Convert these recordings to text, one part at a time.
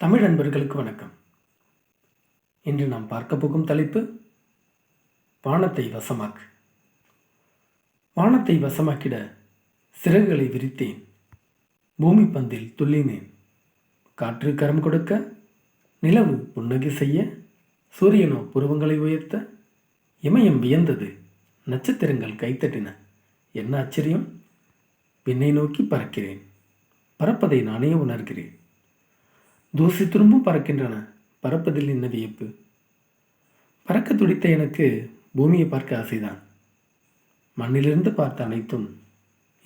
தமிழ் நண்பர்களுக்கு வணக்கம். இன்று நாம் பார்க்க போகும் தலைப்பு வானத்தை வசமாக்கு. வானத்தை வசமாக்கிட சிறகுகளை விரித்தேன், பூமி பந்தில் துள்ளினேன். காற்று கரம் கொடுக்க, நிலவு புன்னகை செய்ய, சூரியனோ புருவங்களை உயர்த்த, இமயம் வியந்தது, நட்சத்திரங்கள் கைத்தட்டின. என்ன ஆச்சரியம்! விண்ணை நோக்கி பறக்கிறேன், பறப்பதை நானே உணர்கிறேன். தூசி துரும்பும் பறக்கின்றன, பறப்பதில் என்ன வியப்பு? பறக்க துடித்த எனக்கு பூமியை பார்க்க ஆசைதான். மண்ணிலிருந்து பார்த்த அனைத்தும்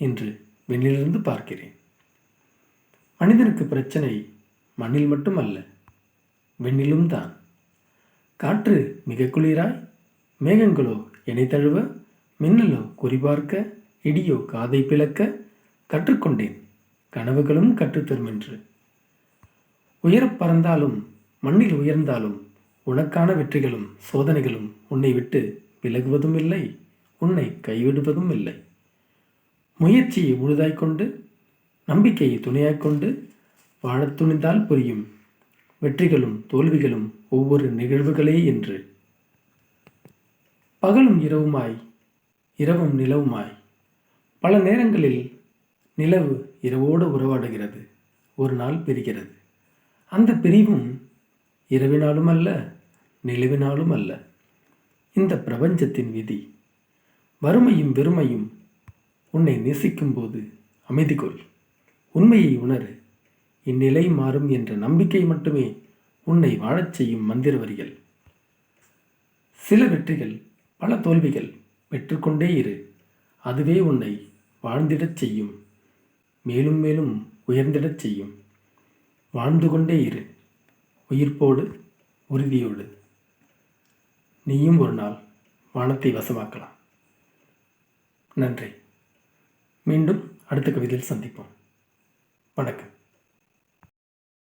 இன்று விண்ணிலிருந்து பார்க்கிறேன். மனிதனுக்கு பிரச்சனை மண்ணில் மட்டும் அல்ல, விண்ணிலும் தான். காற்று மிக குளிராய், மேகங்களோ என்னை தழுவ, மின்னலோ குறிபார்க்க, இடியோ காதை பிளக்க கற்றுக்கொண்டேன், கனவுகளும் கற்றுத்தரும் என்று. உயரப் பறந்தாலும் மண்ணில் உயர்ந்தாலும் உனக்கான வெற்றிகளும் சோதனைகளும் உன்னை விட்டு விலகுவதும் இல்லை, உன்னை கைவிடுவதும் இல்லை. முயற்சியை முழுதாய்க்கொண்டு, நம்பிக்கையை துணையாய்க்கொண்டு வாழத் துணிந்தால் புரியும் வெற்றிகளும் தோல்விகளும் ஒவ்வொரு நிகழ்வுகளே என்று. பகலும் இரவுமாய், இரவும் நிலவுமாய், பல நேரங்களில் நிலவு இரவோடு உறவாடுகிறது, ஒரு நாள் பிரிகிறது. அந்த பிரிவும் இரவினாலும் அல்ல, நிலவினாலும் அல்ல. இந்த பிரபஞ்சத்தின் விதி. வறுமையும் வெறுமையும் உன்னை நேசிக்கும் போது அமைதி கொள், உண்மையை உணரு. இந்நிலை மாறும் என்ற நம்பிக்கை மட்டுமே உன்னை வாழச் செய்யும் மந்திர வரிகள். சில வெற்றிகள், பல தோல்விகள், பெற்றுக்கொண்டே இரு. அதுவே உன்னை வாழ்ந்திடச் செய்யும், மேலும் மேலும் உயர்ந்திடச் செய்யும். வாழ்ந்து கொண்டே இரு, உயிர்ப்போடு, உறுதியோடு. நீயும் ஒரு நாள் வானத்தை வசமாக்கலாம். நன்றி. மீண்டும் அடுத்த கவிதையில் சந்திப்போம். வணக்கம்.